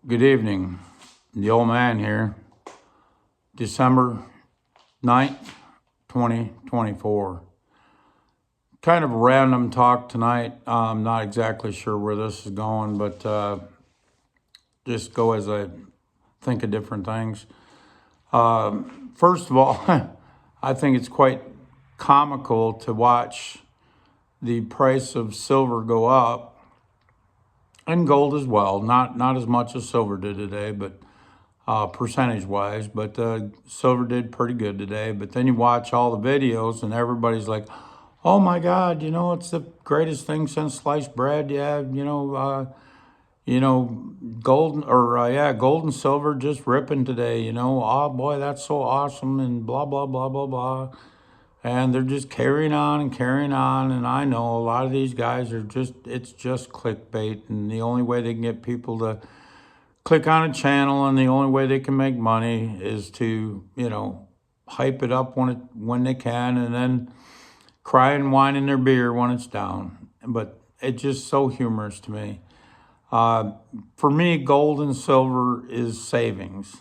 Good evening. The old man here. December 9th, 2024. Kind of random talk tonight. I'm not exactly sure where this is going, but just go as I think of different things. First of all, I think it's quite comical to watch the price of silver go up and gold as well. Not as much as silver did today, but percentage wise, but silver did pretty good today. But then you watch all the videos and everybody's like, oh my God, it's the greatest thing since sliced bread. Yeah, gold gold and silver just ripping today, oh boy, that's so awesome and blah, blah, blah, blah, blah. And they're just carrying on and carrying on. And I know a lot of these guys it's just clickbait. And the only way they can get people to click on a channel, and the only way they can make money is to, hype it up when they can, and then cry and whine in their beer when it's down. But it's just so humorous to me. For me, gold and silver is savings.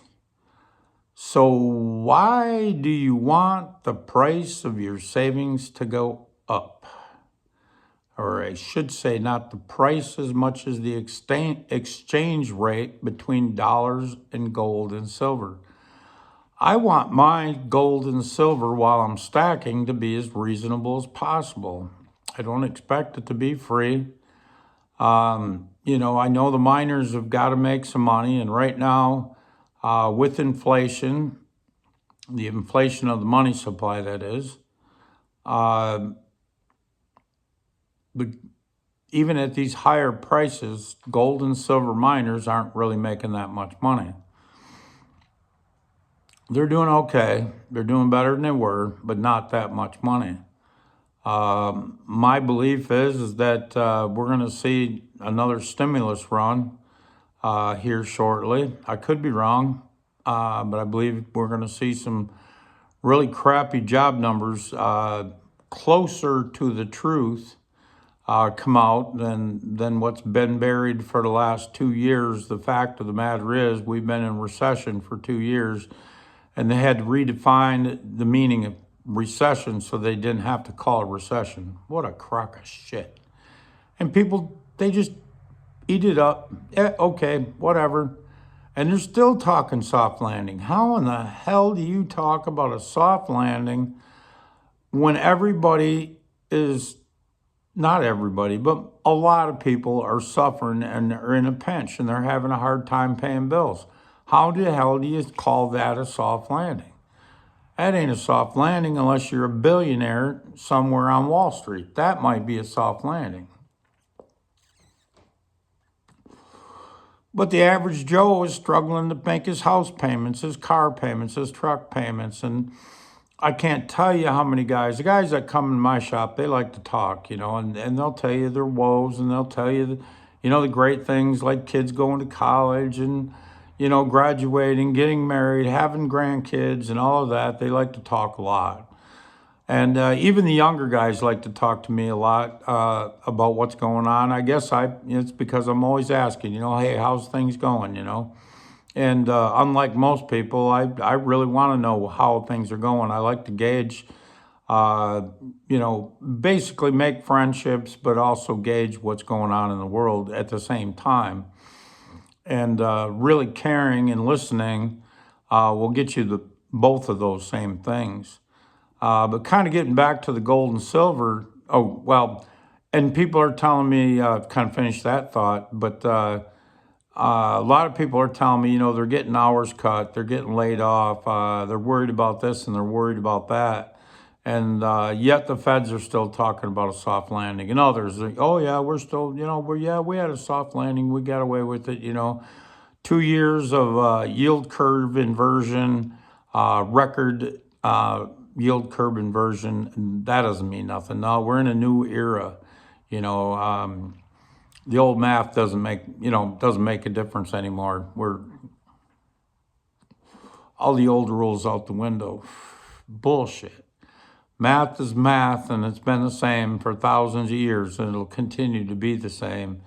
So why do you want the price of your savings to go up? Or I should say, not the price as much as the exchange rate between dollars and gold and silver. I want my gold and silver while I'm stacking to be as reasonable as possible. I don't expect it to be free. I know the miners have got to make some money, and right now, with inflation, the inflation of the money supply, that is, but even at these higher prices, gold and silver miners aren't really making that much money. They're doing okay. They're doing better than they were, but not that much money. My belief is that we're going to see another stimulus run here shortly. I could be wrong, but I believe we're going to see some really crappy job numbers closer to the truth come out than what's been buried for the last 2 years. The fact of the matter is we've been in recession for 2 years, and they had to redefine the meaning of recession so they didn't have to call it recession. What a crock of shit. And people, they just eat it up. Okay, whatever. And they're still talking soft landing. How in the hell do you talk about a soft landing when everybody is, not everybody, but a lot of people are suffering and are in a pinch and they're having a hard time paying bills? How the hell do you call that a soft landing? That ain't a soft landing unless you're a billionaire somewhere on Wall Street. That might be a soft landing. But the average Joe is struggling to make his house payments, his car payments, his truck payments. And I can't tell you how many guys, the guys that come in my shop, they like to talk, and they'll tell you their woes, and they'll tell you, the great things like kids going to college and, graduating, getting married, having grandkids and all of that. They like to talk a lot. And even the younger guys like to talk to me a lot about what's going on. I guess it's because I'm always asking, hey, how's things going, And unlike most people, I really want to know how things are going. I like to gauge, basically make friendships, but also gauge what's going on in the world at the same time. And really caring and listening will get you both of those same things. But kind of getting back to the gold and silver, and people are telling me, kind of finish that thought, but a lot of people are telling me, they're getting hours cut, they're getting laid off, they're worried about this and they're worried about that. And yet the feds are still talking about a soft landing. And others, oh yeah, we're still, we had a soft landing, we got away with it, 2 years of yield curve inversion, record yield curve inversion, that doesn't mean nothing. No, we're in a new era. The old math doesn't make a difference anymore. All the old rules out the window. Bullshit. Math is math, and it's been the same for thousands of years, and it'll continue to be the same.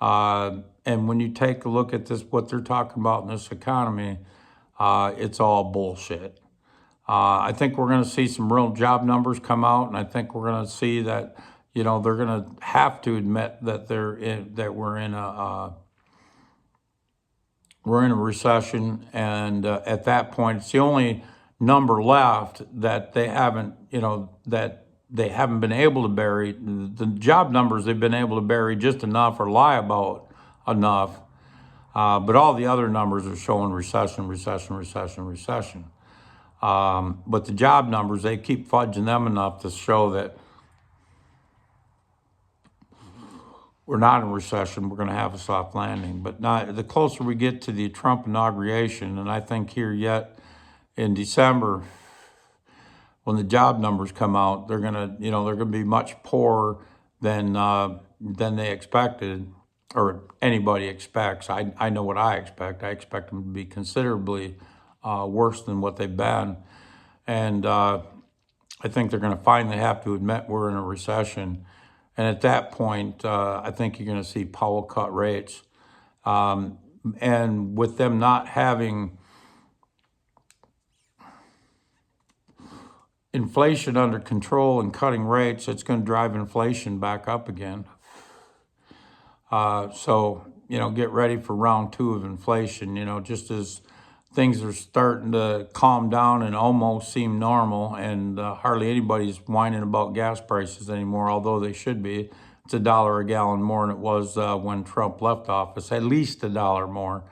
And when you take a look at this, what they're talking about in this economy, it's all bullshit. I think we're going to see some real job numbers come out, and I think we're going to see that, they're going to have to admit that we're in a recession, and at that point, it's the only number left that they haven't, been able to bury. The job numbers they've been able to bury just enough or lie about enough, but all the other numbers are showing recession, recession, recession, recession. But the job numbers, they keep fudging them enough to show that we're not in a recession, we're going to have a soft landing. But the closer we get to the Trump inauguration, and I think here yet in December, when the job numbers come out, they're going to be much poorer than they expected, or anybody expects. I know what I expect. I expect them to be considerably worse than what they've been. And I think they're going to finally have to admit we're in a recession. And at that point, I think you're going to see Powell cut rates. And with them not having inflation under control and cutting rates, it's going to drive inflation back up again. So, get ready for round two of inflation, just as things are starting to calm down and almost seem normal, and hardly anybody's whining about gas prices anymore, although they should be. It's $1 a gallon more than it was when Trump left office, at least $1 more.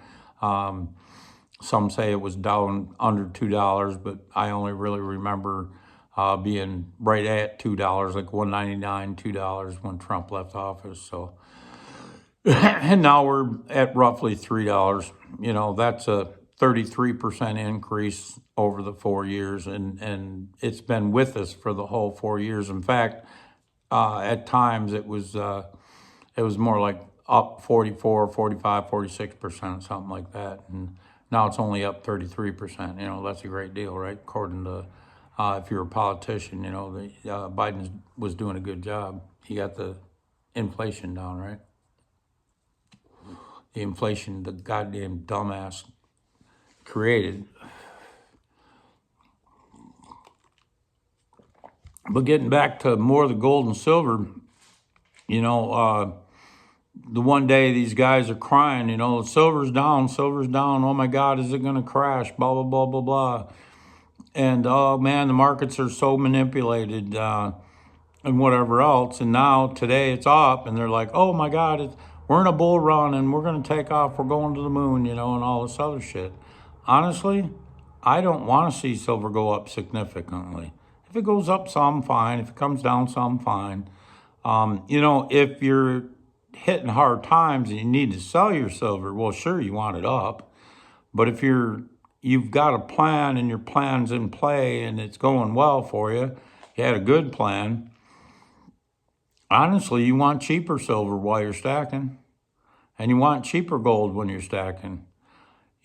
Some say it was down under $2, but I only really remember being right at $2, like $1.99, $2 when Trump left office. So, and now we're at roughly $3. That's a 33% increase over the 4 years, and it's been with us for the whole 4 years. In fact, at times it was more like up 44, 45, 46%, something like that. And now it's only up 33%. That's a great deal, right? According to, if you're a politician, Biden was doing a good job. He got the inflation down, right? The inflation the goddamn dumbass created. But getting back to more of the gold and silver, the one day these guys are crying, silver's down, oh my God, is it going to crash, blah, blah, blah, blah, blah. And, oh man, the markets are so manipulated and whatever else. And now today it's up, and they're like, oh my God, we're in a bull run and we're going to take off, we're going to the moon, and all this other shit. Honestly, I don't want to see silver go up significantly. If it goes up some, fine. If it comes down some, fine. If you're hitting hard times and you need to sell your silver, well, sure, you want it up. But if you've got a plan and your plan's in play and it's going well for you, you had a good plan, honestly, you want cheaper silver while you're stacking. And you want cheaper gold when you're stacking.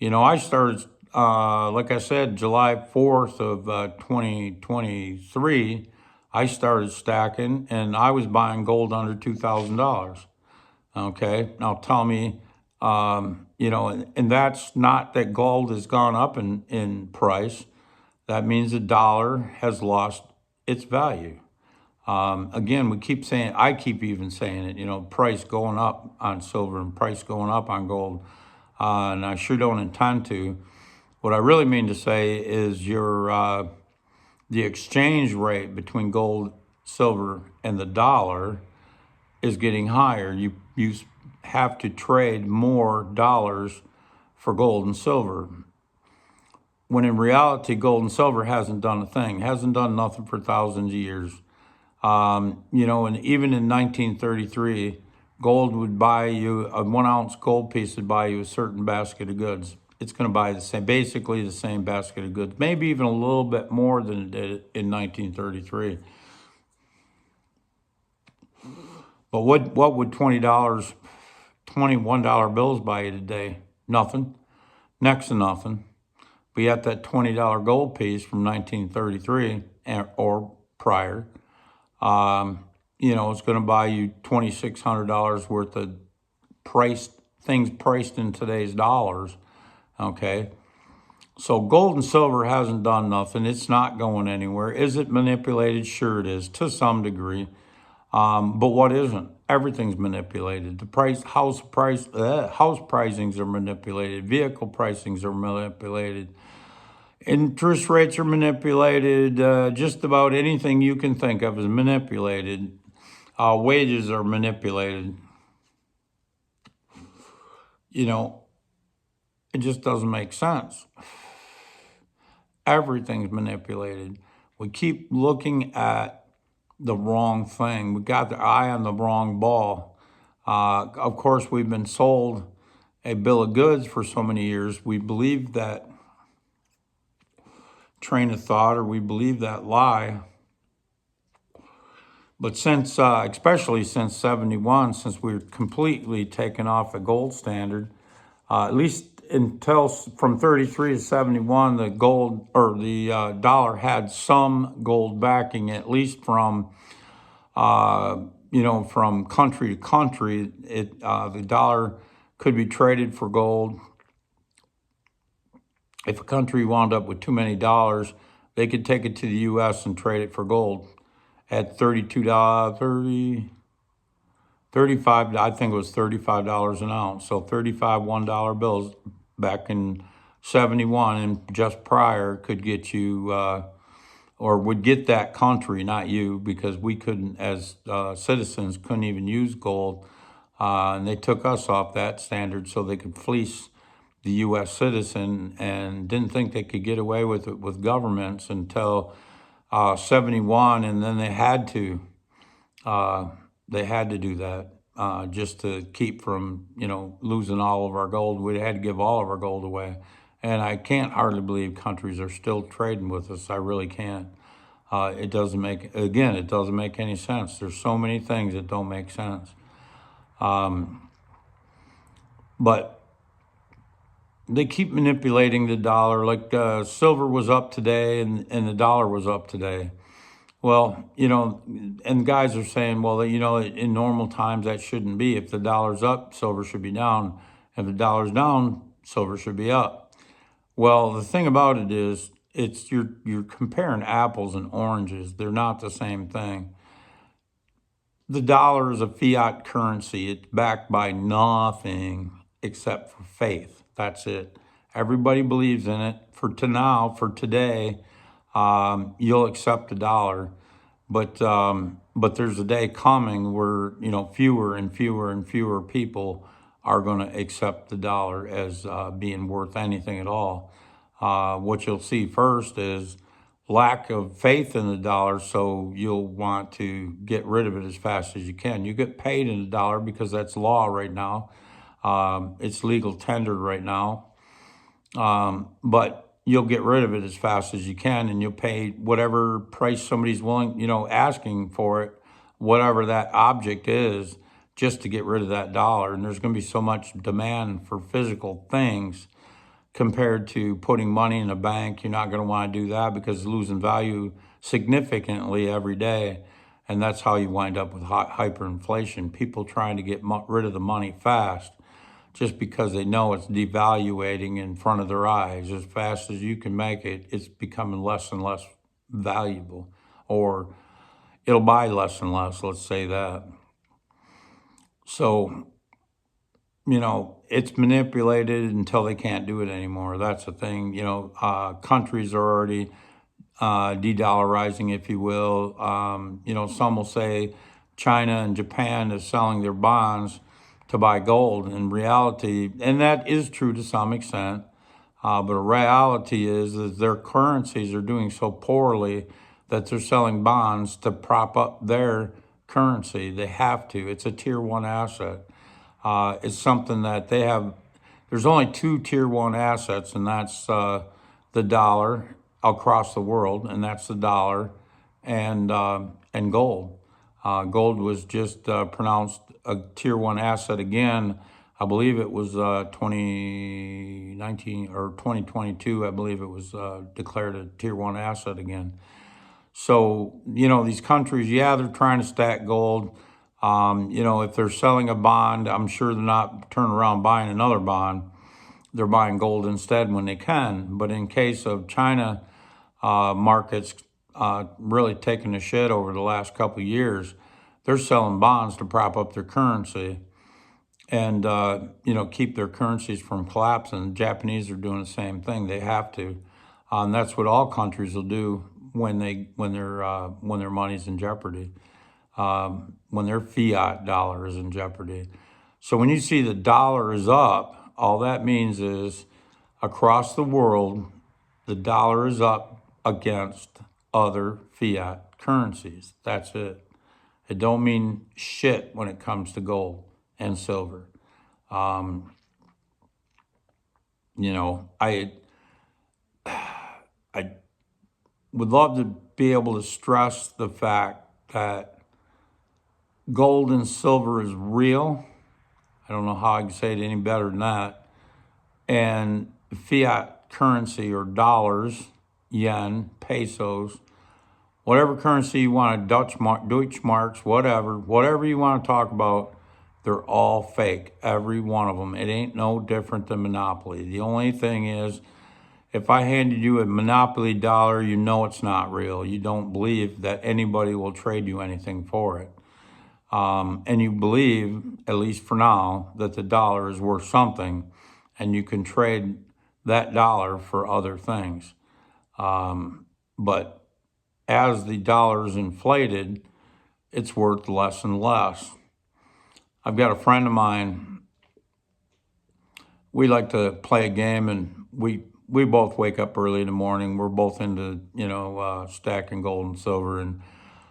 I started, like I said, July 4th of 2023, I started stacking, and I was buying gold under $2,000. Okay, now tell me, and that's not that gold has gone up in price. That means the dollar has lost its value. Again, I keep even saying it, price going up on silver and price going up on gold. And I sure don't intend to. What I really mean to say is the exchange rate between gold, silver, and the dollar is getting higher. You have to trade more dollars for gold and silver, when in reality, gold and silver hasn't done a thing, hasn't done nothing for thousands of years. And even in 1933, gold would buy you, a 1 ounce gold piece would buy you a certain basket of goods. It's going to buy basically the same basket of goods, maybe even a little bit more than it did in 1933. But what would $20, $21 bills buy you today? Nothing, next to nothing. But yet that $20 gold piece from 1933 or prior, it's going to buy you $2,600 worth of things priced in today's dollars. Okay. So gold and silver hasn't done nothing. It's not going anywhere. Is it manipulated? Sure it is, to some degree. But what isn't? Everything's manipulated. House pricings are manipulated. Vehicle pricings are manipulated. Interest rates are manipulated. Just about anything you can think of is manipulated. Wages are manipulated. You know, it just doesn't make sense. Everything's manipulated. We keep looking at the wrong thing. We got the eye on the wrong ball. Of course, we've been sold a bill of goods for so many years. We believe that train of thought, or we believe that lie. But since, especially since 71, since we were completely taken off the gold standard, at least until from 33 to 71, the gold or the dollar had some gold backing, at least from, from country to country. The dollar could be traded for gold. If a country wound up with too many dollars, they could take it to the U.S. and trade it for gold at $35, I think it was $35 an ounce. So 35 $1 bills back in 71 and just prior could get you, or would get that country, not you, because we couldn't, as citizens, couldn't even use gold. And they took us off that standard so they could fleece the U.S. citizen, and didn't think they could get away with it with governments until 71, and then they had to do that just to keep from losing all of our gold. We had to give all of our gold away, and I can't hardly believe countries are still trading with us. I really can't. It doesn't make any sense. There's so many things that don't make sense. But they keep manipulating the dollar. Like silver was up today and the dollar was up today. Well, and guys are saying, well, in normal times that shouldn't be. If the dollar's up, silver should be down. If the dollar's down, silver should be up. Well, the thing about it is, you're comparing apples and oranges. They're not the same thing. The dollar is a fiat currency. It's backed by nothing except for faith. That's it. Everybody believes in it. For today, you'll accept the dollar, but there's a day coming where fewer and fewer and fewer people are going to accept the dollar as being worth anything at all. What you'll see first is lack of faith in the dollar, so you'll want to get rid of it as fast as you can. You get paid in the dollar because that's law right now. It's legal tender right now. But you'll get rid of it as fast as you can, and you'll pay whatever price somebody's willing, asking for it, whatever that object is, just to get rid of that dollar. And there's going to be so much demand for physical things compared to putting money in a bank. You're not going to want to do that because it's losing value significantly every day. And that's how you wind up with hyperinflation. People trying to get rid of the money fast just because they know it's devaluating in front of their eyes. As fast as you can make it, it's becoming less and less valuable, or it'll buy less and less, let's say that. So, it's manipulated until they can't do it anymore. That's the thing. Countries are already de-dollarizing, if you will. Some will say China and Japan is selling their bonds to buy gold. In reality, and that is true to some extent, but the reality is their currencies are doing so poorly that they're selling bonds to prop up their currency. They have to. It's a tier one asset. It's something that they have. There's only two tier one assets, and that's the dollar across the world, and that's the dollar and gold. Gold was just pronounced a tier one asset again. I believe it was 2019 or 2022. I believe it was declared a tier one asset again. So, these countries, they're trying to stack gold. If they're selling a bond, I'm sure they're not turning around buying another bond. They're buying gold instead when they can. But in case of China markets really taking a shit over the last couple of years, they're selling bonds to prop up their currency and keep their currencies from collapsing. The Japanese are doing the same thing. They have to. And that's what all countries will do when their money's in jeopardy, when their fiat dollar is in jeopardy. So when you see the dollar is up, all that means is across the world, the dollar is up against other fiat currencies. That's it. It don't mean shit when it comes to gold and silver. Um, I would love to be able to stress the fact that gold and silver is real. I don't know how I can say it any better than that. And fiat currency or dollars, yen, pesos, whatever currency you want, Deutschmarks, whatever you want to talk about, they're all fake, every one of them. It ain't no different than Monopoly. The only thing is, if I handed you a Monopoly dollar, you know it's not real. You don't believe that anybody will trade you anything for it. And you believe, at least for now, that the dollar is worth something and you can trade that dollar for other things. But as the dollar is inflated, it's worth less and less. I've got a friend of mine, we like to play a game, and we both wake up early in the morning. We're both into, stacking gold and silver. And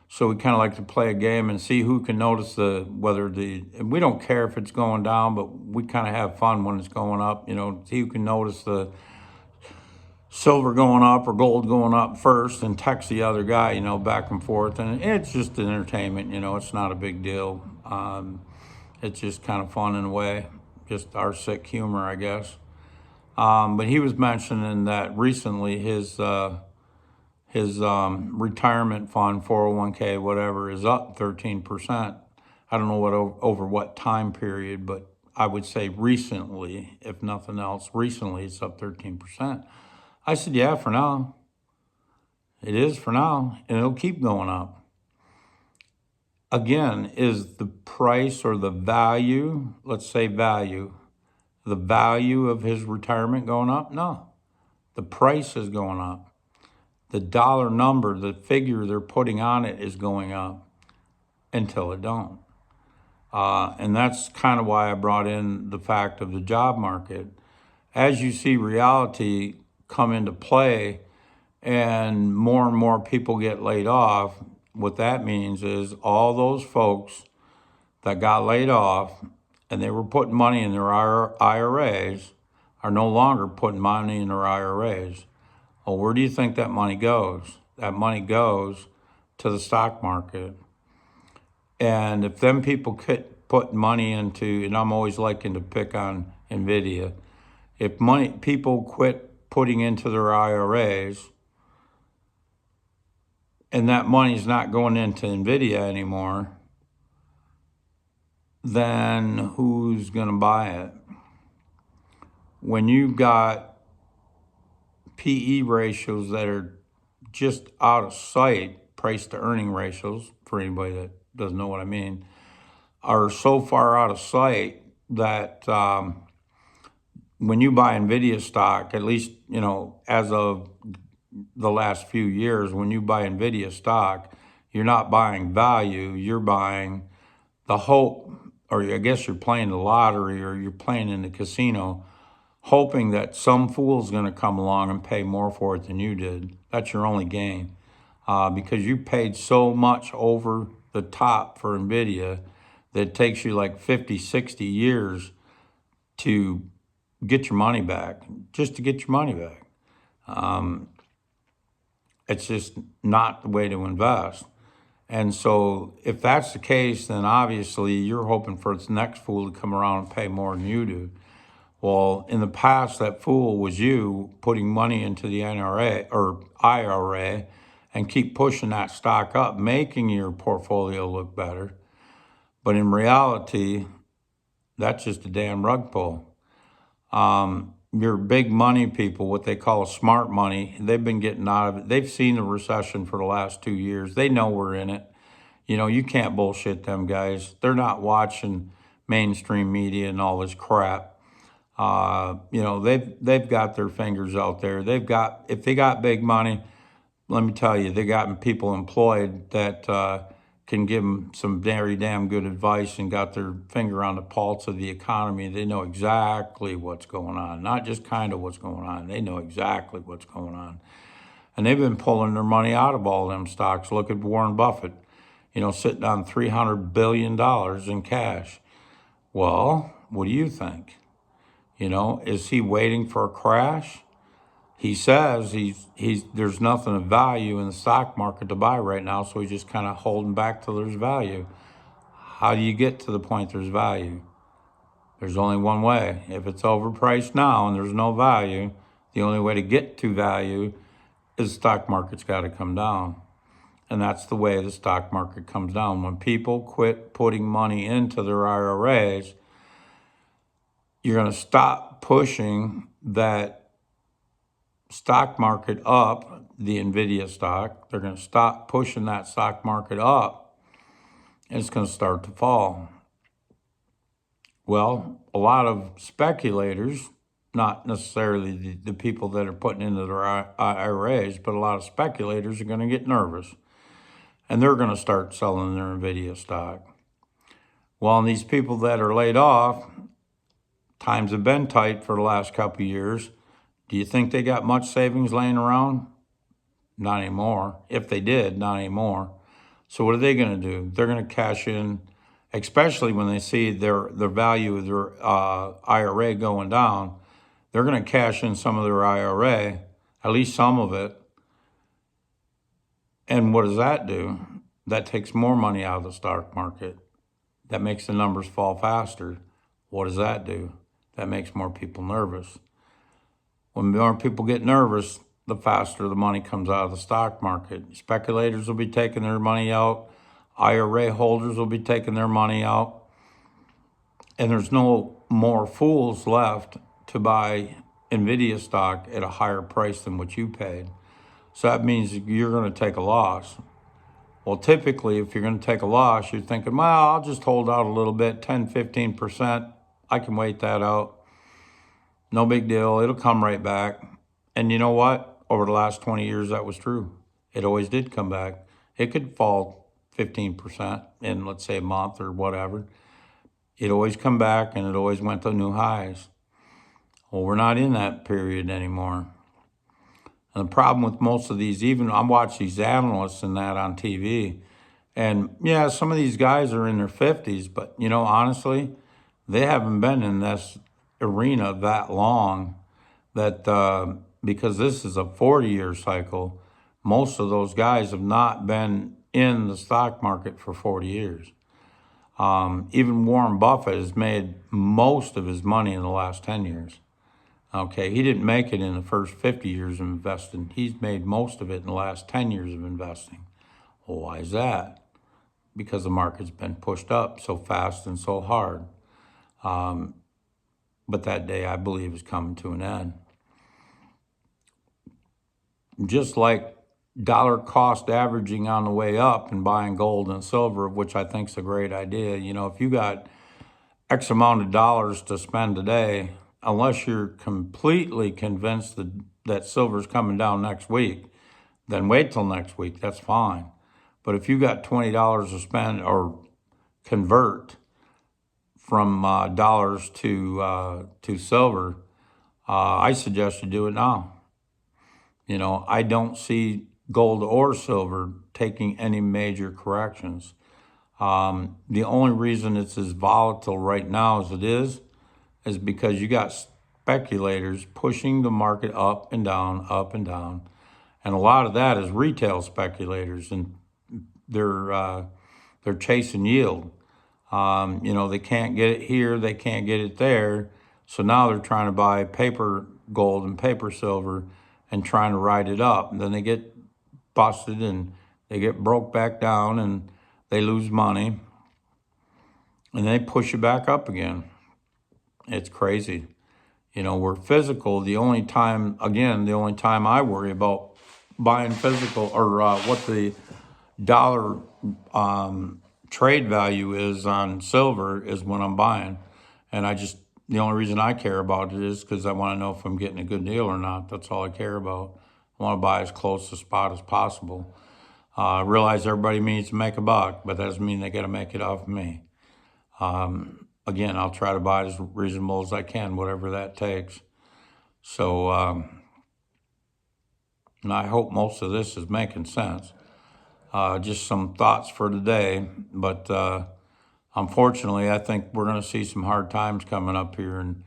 so we kind of like to play a game and see who can notice and we don't care if it's going down, but we kind of have fun when it's going up, see who can notice the silver going up or gold going up first and text the other guy, back and forth. And it's just entertainment, it's not a big deal. It's just kind of fun in a way, just our sick humor, I guess. But he was mentioning that recently his retirement fund, 401k, whatever, is up 13%. I don't know over what time period, but I would say recently, if nothing else, recently it's up 13%. I said, yeah, for now. It is for now, and it'll keep going up. Again, is the price or the value, let's say value, the value of his retirement going up? No, the price is going up. The dollar number, the figure they're putting on it is going up until it don't. And that's kind of why I brought in the fact of the job market. As you see reality come into play and more people get laid off, what that means is all those folks that got laid off and they were putting money in their IRAs are no longer putting money in their IRAs. Well, where do you think that money goes? That money goes to the stock market. And if them people could put money into, and I'm always liking to pick on NVIDIA, if people quit putting into their IRAs and that money's not going into NVIDIA anymore, then who's going to buy it? When you've got PE ratios that are just out of sight, price to earning ratios, for anybody that doesn't know what I mean, are so far out of sight that when you buy NVIDIA stock, at least, as of the last few years, when you buy NVIDIA stock, you're not buying value, you're buying the hope, or I guess you're playing the lottery or you're playing in the casino, hoping that some fool's going to come along and pay more for it than you did. That's your only gain, because you paid so much over the top for NVIDIA that it takes you like 50, 60 years to get your money back, just to get your money back. It's just not the way to invest. And so if that's the case, then obviously you're hoping for its next fool to come around and pay more than you do. Well, in the past, that fool was you putting money into the NRA or IRA and keep pushing that stock up, making your portfolio look better. But in reality, that's just a damn rug pull. Your big money people, what they call smart money, they've been getting out of it. They've seen the recession for the last 2 years. They know we're in it. You can't bullshit them guys. They're not watching mainstream media and all this crap. They've got their fingers out there. If they got big money, let me tell you, they got people employed that can give them some very damn good advice and got their finger on the pulse of the economy. They know exactly what's going on, not just kind of what's going on. They know exactly what's going on. And they've been pulling their money out of all them stocks. Look at Warren Buffett, sitting on $300 billion in cash. Well, what do you think? Is he waiting for a crash? He says there's nothing of value in the stock market to buy right now, so he's just kind of holding back till there's value. How do you get to the point there's value? There's only one way. If it's overpriced now and there's no value, the only way to get to value is the stock market's got to come down. And that's the way the stock market comes down. When people quit putting money into their IRAs, you're going to stop pushing that stock market up, the Nvidia stock. They're going to stop pushing that stock market up, and it's going to start to fall. Well, a lot of speculators, not necessarily the people that are putting into their IRAs, but a lot of speculators are going to get nervous, and they're going to start selling their Nvidia stock. Well, and these people that are laid off, times have been tight for the last couple of years. Do you think they got much savings laying around? Not anymore. If they did, not anymore. So what are they going to do? They're going to cash in, especially when they see their value of their IRA going down. They're going to cash in some of their IRA, at least some of it. And what does that do? That takes more money out of the stock market. That makes the numbers fall faster. What does that do? That makes more people nervous. When more people get nervous, the faster the money comes out of the stock market. Speculators will be taking their money out. IRA holders will be taking their money out. And there's no more fools left to buy Nvidia stock at a higher price than what you paid. So that means you're going to take a loss. Well, typically, if you're going to take a loss, you're thinking, well, I'll just hold out a little bit, 10, 15%. I can wait that out. No big deal. It'll come right back. And you know what? Over the last 20 years, that was true. It always did come back. It could fall 15% in, let's say, a month or whatever. It always come back, and it always went to new highs. Well, we're not in that period anymore. And the problem with most of these, even I watch these analysts and that on TV, and yeah, some of these guys are in their 50s, but honestly, they haven't been in this arena that long, that because this is a 40-year cycle, most of those guys have not been in the stock market for 40 years. Even Warren Buffett has made most of his money in the last 10 years. Okay, he didn't make it in the first 50 years of investing. He's made most of it in the last 10 years of investing. Well, why is that? Because the market's been pushed up so fast and so hard. But that day, I believe, is coming to an end. Just like dollar cost averaging on the way up and buying gold and silver, which I think is a great idea. If you got X amount of dollars to spend today, unless you're completely convinced that silver's coming down next week, then wait till next week. That's fine. But if you got $20 to spend or convert from dollars to silver, I suggest you do it now. I don't see gold or silver taking any major corrections. The only reason it's as volatile right now as it is because you got speculators pushing the market up and down, up and down. And a lot of that is retail speculators, and they're chasing yield. They can't get it here, they can't get it there. So now they're trying to buy paper gold and paper silver and trying to ride it up. And then they get busted and they get broke back down and they lose money. and they push you back up again. It's crazy. We're physical. The only time I worry about buying physical or what the dollar trade value is on silver is when I'm buying. And the only reason I care about it is because I want to know if I'm getting a good deal or not. That's all I care about. I want to buy as close to spot as possible. I realize everybody needs to make a buck, but that doesn't mean they got to make it off of me. Again, I'll try to buy it as reasonable as I can, whatever that takes. So, and I hope most of this is making sense. Just some thoughts for today, but unfortunately, I think we're going to see some hard times coming up here, and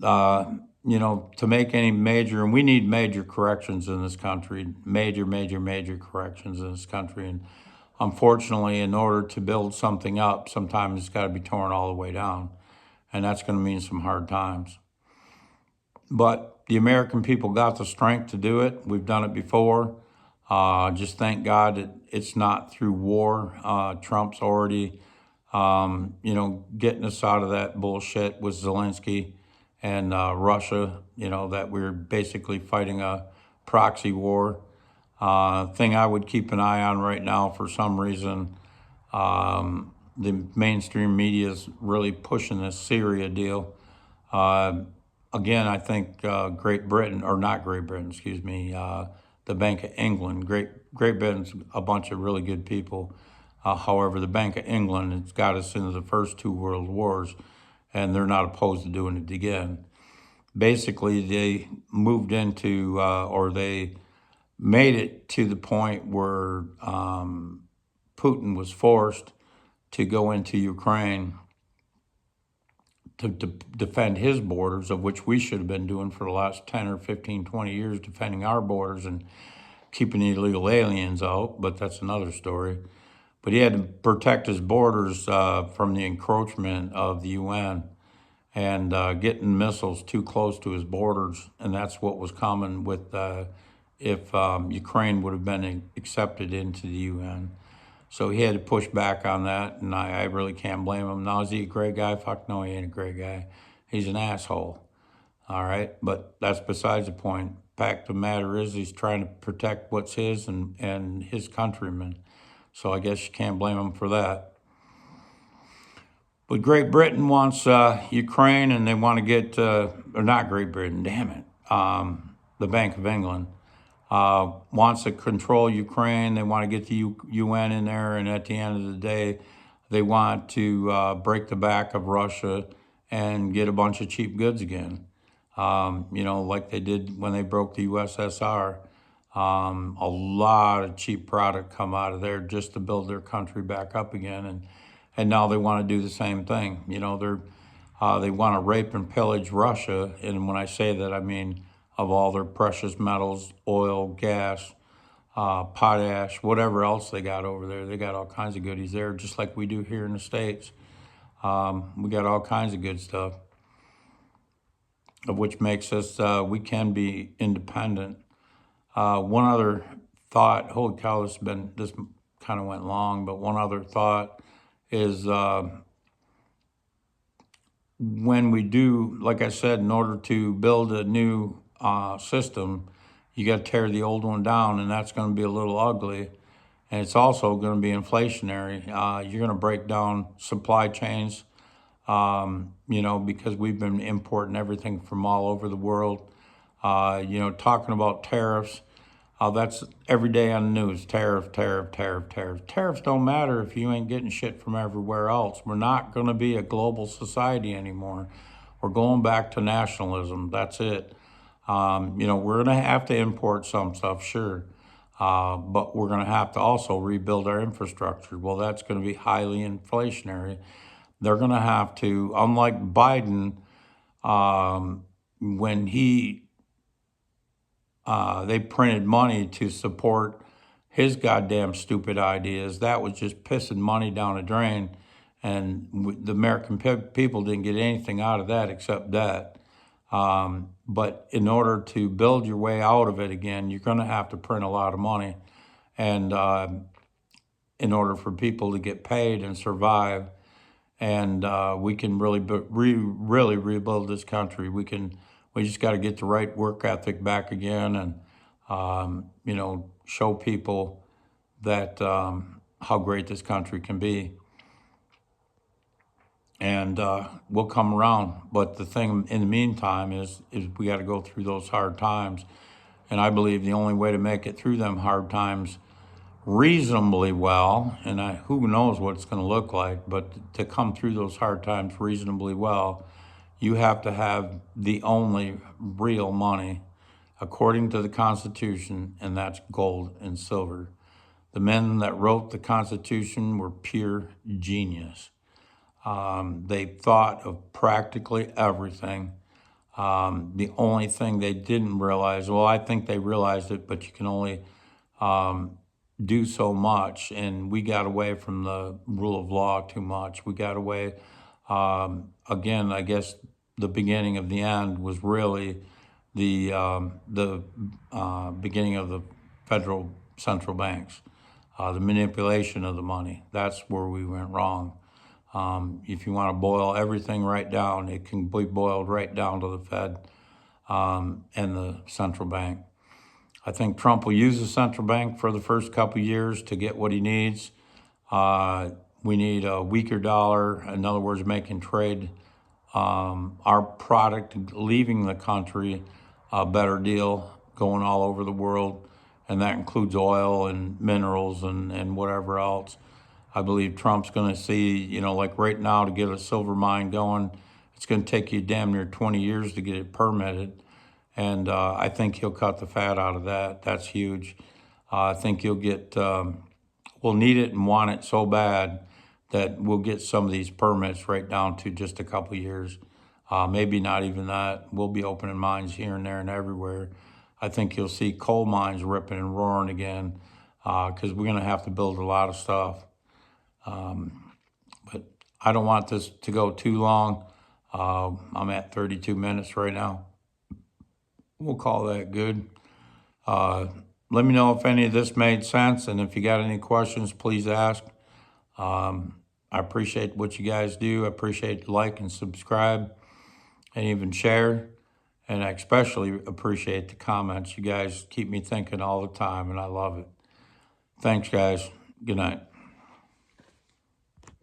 to make any major, and we need major corrections in this country, major corrections in this country, and unfortunately, in order to build something up, sometimes it's got to be torn all the way down, and that's going to mean some hard times. But the American people got the strength to do it. We've done it before. Just thank God that it's not through war. Trump's already, getting us out of that bullshit with Zelensky and Russia, that we're basically fighting a proxy war. Thing I would keep an eye on right now for some reason, the mainstream media is really pushing this Syria deal. Again, I think Great Britain, or not Great Britain, excuse me, the Bank of England. Great Britain's a bunch of really good people. However, the Bank of England, it's got us into the first two world wars, and they're not opposed to doing it again. Basically, they moved into, or they made it to the point where Putin was forced to go into Ukraine to defend his borders, of which we should have been doing for the last 10 or 15, 20 years, defending our borders and keeping illegal aliens out, but that's another story. But he had to protect his borders from the encroachment of the UN and getting missiles too close to his borders, and that's what was common with if Ukraine would have been accepted into the UN. So he had to push back on that, and I really can't blame him. Now, is he a great guy? Fuck no, he ain't a great guy. He's an asshole, all right? But that's besides the point. Fact of the matter is he's trying to protect what's his and his countrymen. So I guess you can't blame him for that. But Great Britain wants Ukraine, and they want to get, or not Great Britain, damn it, the Bank of England. Wants to control Ukraine. They want to get the UN in there, and at the end of the day, they want to break the back of Russia and get a bunch of cheap goods again. Like they did when they broke the USSR. A lot of cheap product come out of there just to build their country back up again, and now they want to do the same thing. They want to rape and pillage Russia, and when I say that, I mean of all their precious metals, oil, gas, potash, whatever else they got over there. They got all kinds of goodies there, just like we do here in the States. We got all kinds of good stuff, of which makes us, we can be independent. One other thought, holy cow, this kind of went long, but one other thought is when we do, like I said, in order to build a new system, you got to tear the old one down, and that's going to be a little ugly. And it's also going to be inflationary. You're going to break down supply chains, because we've been importing everything from all over the world. Talking about tariffs, that's every day on the news. Tariffs. Tariffs don't matter if you ain't getting shit from everywhere else. We're not going to be a global society anymore. We're going back to nationalism. That's it. We're going to have to import some stuff, sure. But we're going to have to also rebuild our infrastructure. Well, that's going to be highly inflationary. They're going to have to, unlike Biden, when they printed money to support his goddamn stupid ideas, that was just pissing money down the drain. And the American people didn't get anything out of that except debt. But in order to build your way out of it again, you're going to have to print a lot of money. And in order for people to get paid and survive. and we can really rebuild this country. We just got to get the right work ethic back again, and show people that how great this country can be, and we'll come around. But the thing in the meantime is we got to go through those hard times, and I believe the only way to make it through them hard times reasonably well, and who knows what it's going to look like, but to come through those hard times reasonably well, you have to have the only real money according to the Constitution, and that's gold and silver. The men that wrote the Constitution were pure genius. They thought of practically everything. The only thing they didn't realize, well, I think they realized it, but you can only do so much. And we got away from the rule of law too much. We got away, again, I guess the beginning of the end was really the beginning of the federal central banks, the manipulation of the money. That's where we went wrong. If you want to boil everything right down, it can be boiled right down to the Fed and the central bank. I think Trump will use the central bank for the first couple of years to get what he needs. We need a weaker dollar, in other words, making trade, our product leaving the country, a better deal going all over the world, and that includes oil and minerals and whatever else. I believe Trump's going to see, like right now, to get a silver mine going, it's going to take you damn near 20 years to get it permitted. And I think he'll cut the fat out of that. That's huge. I think you'll get, we'll need it and want it so bad that we'll get some of these permits right down to just a couple of years. Maybe not even that. We'll be opening mines here and there and everywhere. I think you'll see coal mines ripping and roaring again, because we're going to have to build a lot of stuff. But I don't want this to go too long. I'm at 32 minutes right now. We'll call that good. Let me know if any of this made sense, and if you got any questions, please ask. I appreciate what you guys do. I appreciate like and subscribe and even share. And I especially appreciate the comments. You guys keep me thinking all the time, and I love it. Thanks, guys. Good night.